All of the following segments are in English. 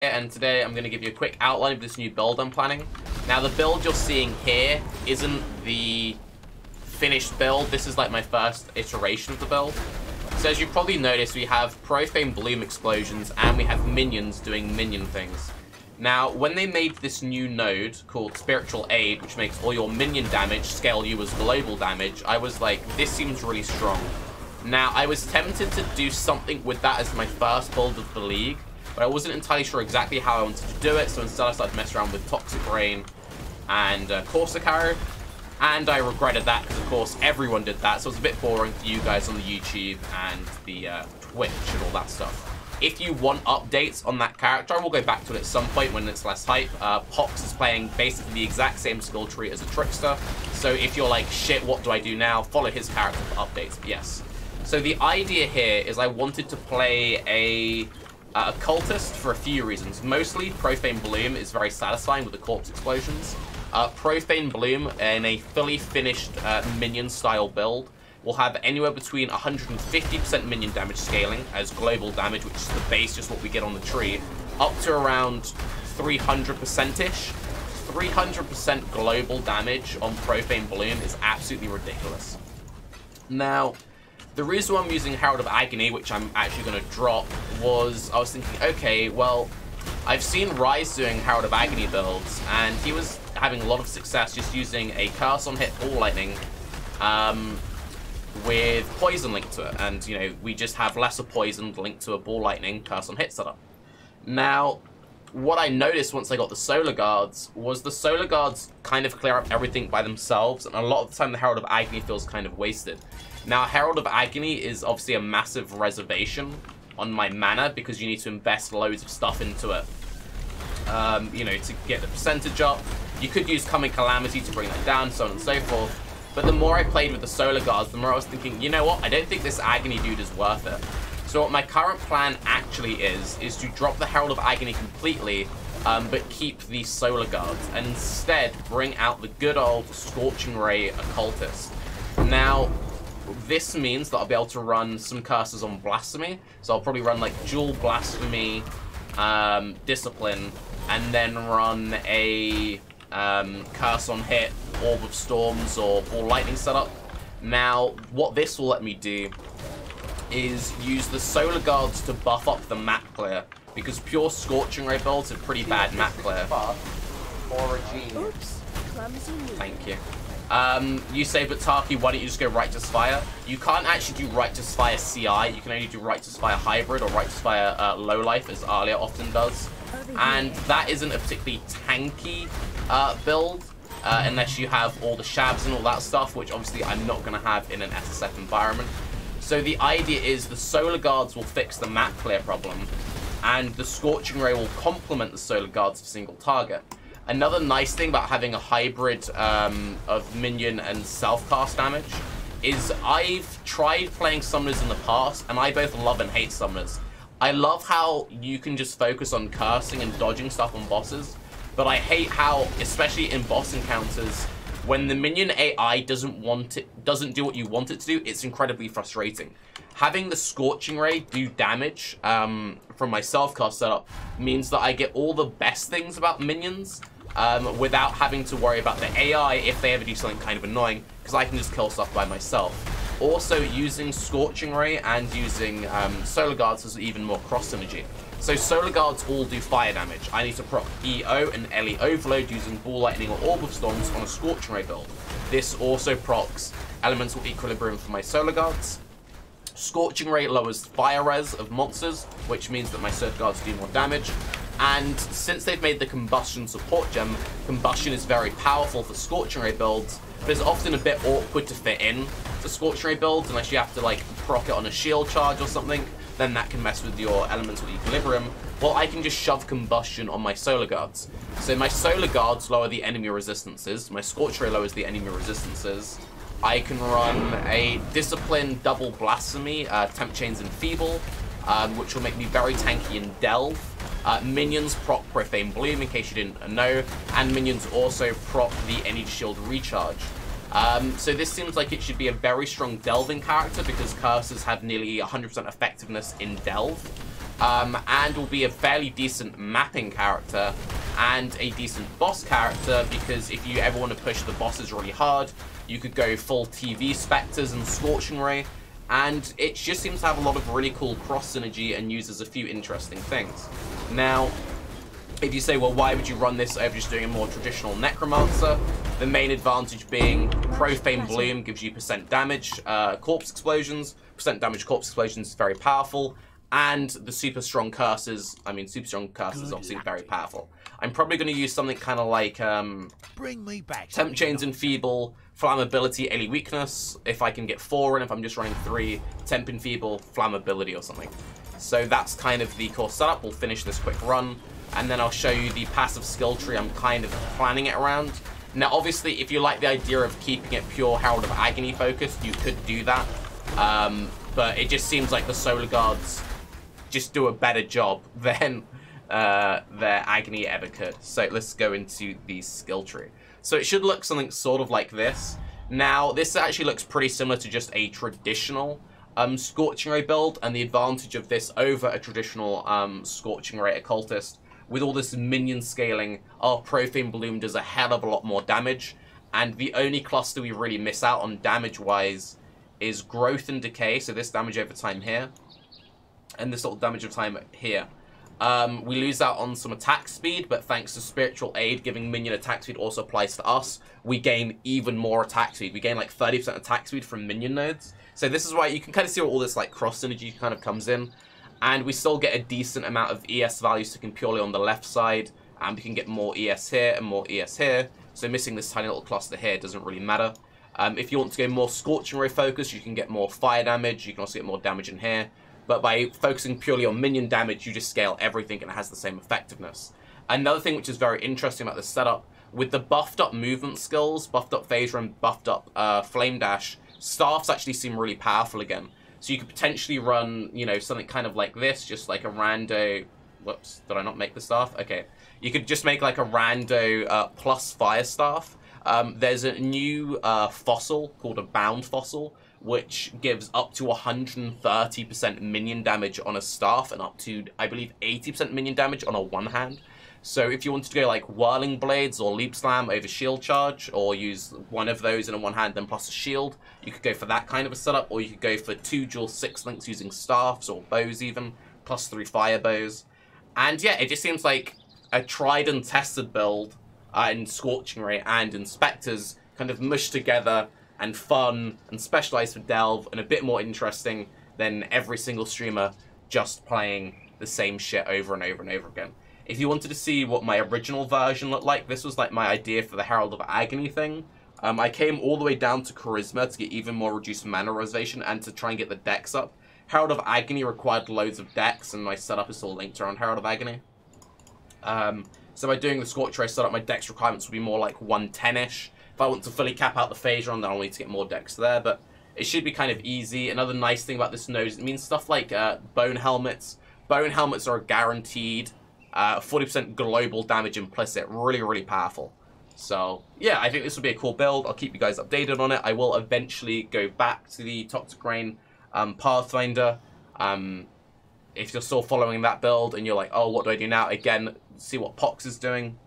And today I'm going to give you a quick outline of this new build I'm planning. Now the build you're seeing here isn't the finished build, this is like my first iteration of the build. So as you probably noticed, we have Profane Bloom explosions and we have minions doing minion things. Now when they made this new node called Spiritual Aid, which makes all your minion damage scale you as global damage, I was like, this seems really strong. Now I was tempted to do something with that as my first build of the league, but I wasn't entirely sure exactly how I wanted to do it, so instead I started messing around with Toxic Rain and Corsicaro, and I regretted that because, of course, everyone did that, so it's a bit boring for you guys on the YouTube and the Twitch and all that stuff. If you want updates on that character, I will go back to it at some point when it's less hype. Pox is playing basically the exact same skill tree as a Trickster, so if you're like, shit, what do I do now? Follow his character for updates, but yes. So the idea here is I wanted to play a Occultist for a few reasons. Mostly, Profane Bloom is very satisfying with the corpse explosions. Profane Bloom in a fully finished minion-style build will have anywhere between 150% minion damage scaling as global damage, which is the base, just what we get on the tree, up to around 300%-ish. 300% global damage on Profane Bloom is absolutely ridiculous. Now, the reason why I'm using Herald of Agony, which I'm actually going to drop, was I was thinking, okay, well, I've seen Rise doing Herald of Agony builds, and he was having a lot of success just using a Curse on Hit Ball Lightning with Poison linked to it. And, you know, we just have lesser Poison linked to a Ball Lightning Curse on Hit setup. Now, what I noticed once I got the Solar Guards was the Solar Guards kind of clear up everything by themselves, and a lot of the time the Herald of Agony feels kind of wasted. Now, Herald of Agony is obviously a massive reservation on my mana because you need to invest loads of stuff into it, you know, to get the percentage up. You could use Coming Calamity to bring that down, so on and so forth. But the more I played with the Solar Guards, the more I was thinking, you know what, I don't think this Agony dude is worth it. So what my current plan actually is to drop the Herald of Agony completely, but keep the Solar Guards, and instead bring out the good old Scorching Ray Occultist. Now, this means that I'll be able to run some curses on Blasphemy, so I'll probably run like Dual Blasphemy, Discipline, and then run a Curse on Hit, Orb of Storms, or Ball Lightning setup. Now, what this will let me do is use the Solar Guards to buff up the map clear, because pure Scorching Ray builds are pretty bad map clear. Or a genius. Oops, clumsy me. Thank you. You say, but Tarke, why don't you just go Righteous Fire? You can't actually do Righteous Fire CI, you can only do Righteous Fire Hybrid or Righteous Fire Low Life, as Alia often does. And that isn't a particularly tanky build, unless you have all the shabs and all that stuff, which obviously I'm not going to have in an SSF environment. So the idea is the Solar Guards will fix the map clear problem, and the Scorching Ray will complement the Solar Guards for single target. Another nice thing about having a hybrid of minion and self-cast damage is I've tried playing summoners in the past, and I both love and hate summoners. I love how you can just focus on cursing and dodging stuff on bosses, but I hate how, especially in boss encounters, when the minion AI doesn't do what you want it to do, it's incredibly frustrating. Having the Scorching Ray do damage from my self-cast setup means that I get all the best things about minions, without having to worry about the AI if they ever do something kind of annoying, because I can just kill stuff by myself. Also, using Scorching Ray and using Solar Guards has even more cross synergy. So Solar Guards all do fire damage. I need to proc EO and LE Overload using Ball Lightning or Orb of Storms on a Scorching Ray build. This also procs Elemental Equilibrium for my Solar Guards. Scorching Ray lowers fire res of monsters, which means that my Solar Guards do more damage. And since they've made the Combustion support gem, Combustion is very powerful for Scorching Ray builds, but it's often a bit awkward to fit in to Scorching Ray builds unless you have to like proc it on a shield charge or something, then that can mess with your Elemental Equilibrium. Well, I can just shove Combustion on my Solar Guards. So my Solar Guards lower the enemy resistances, my Scorching Ray lowers the enemy resistances. I can run a Discipline Double Blasphemy, Temp Chains and Feeble, which will make me very tanky in Delve. Minions proc Profane Bloom, in case you didn't know, and minions also proc the Energy Shield Recharge. So this seems like it should be a very strong delving character because curses have nearly 100% effectiveness in delve. and will be a fairly decent mapping character and a decent boss character, because if you ever want to push the bosses really hard, you could go full TV Spectres and Scorching Ray, and it just seems to have a lot of really cool cross synergy and uses a few interesting things. Now, if you say, well, why would you run this over just doing a more traditional Necromancer? The main advantage being Profane Bloom gives you % damage, corpse explosions. % damage corpse explosions is very powerful. And the super strong curses, super strong curses is obviously very powerful. I'm probably going to use something kind of like Bring me back. Temp Chains Enfeeble, Flammability, Ellie Weakness. If I can get 4 in, if I'm just running 3, Temp Enfeeble, Flammability or something. So that's kind of the core setup. We'll finish this quick run, and then I'll show you the passive skill tree I'm kind of planning it around. Now, obviously, if you like the idea of keeping it pure Herald of Agony focused, you could do that. But it just seems like the Solar Guards just do a better job than their Agony ever could. So let's go into the skill tree. So it should look something sort of like this. Now, this actually looks pretty similar to just a traditional Scorching Ray build, and the advantage of this over a traditional Scorching Ray Occultist, with all this minion scaling, our Profane Bloom does a hell of a lot more damage, and the only cluster we really miss out on damage-wise is Growth and Decay, so this damage over time here, and this little damage over time here. We lose out on some attack speed, but thanks to Spiritual Aid giving minion attack speed also applies to us, we gain even more attack speed. We gain like 30% attack speed from minion nodes. So this is why you can kind of see where all this like cross synergy kind of comes in. And we still get a decent amount of ES value sticking purely on the left side. And we can get more ES here and more ES here. So missing this tiny little cluster here doesn't really matter. If you want to go more Scorching Ray focus, you can get more fire damage. You can also get more damage in here. But by focusing purely on minion damage, you just scale everything and it has the same effectiveness. Another thing which is very interesting about this setup, with the buffed up movement skills, buffed up Phaser and buffed up Flame Dash, staffs actually seem really powerful again. So you could potentially run, you know, something kind of like this, just like a rando... Whoops, did I not make the staff? Okay. You could just make like a rando plus fire staff. There's a new fossil called Abound Fossil, which gives up to 130% minion damage on a staff and up to, I believe, 80% minion damage on a one-hand. So if you wanted to go like Whirling Blades or Leap Slam over Shield Charge, or use one of those in a one-hand then plus a shield, you could go for that kind of a setup, or you could go for 2 dual 6 links using staffs or bows even, plus 3 fire bows. And yeah, it just seems like a tried and tested build in Scorching Ray and in Spectres, kind of mushed together and fun and specialized for Delve and a bit more interesting than every single streamer just playing the same shit over and over and over again. If you wanted to see what my original version looked like, this was like my idea for the Herald of Agony thing. I came all the way down to Charisma to get even more reduced mana reservation and to try and get the dex up. Herald of Agony required loads of dex, and my setup is all linked around Herald of Agony. So by doing the Scorch Ray setup, my dex requirements would be more like 110-ish. If I want to fully cap out the Phaser on, then I'll need to get more dex there, but it should be kind of easy. Another nice thing about this node is it means stuff like Bone Helmets. Bone Helmets are guaranteed 40% global damage implicit. Really, really powerful. So, yeah, I think this will be a cool build. I'll keep you guys updated on it. I will eventually go back to the Toxic Rain Pathfinder. If you're still following that build and you're like, oh, what do I do now? Again, see what Pox is doing.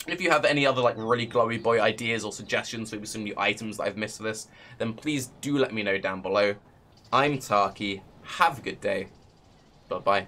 If you have any other like really glowy boy ideas or suggestions, maybe some new items that I've missed for this, then please do let me know down below. I'm Tarke. Have a good day. Bye-bye.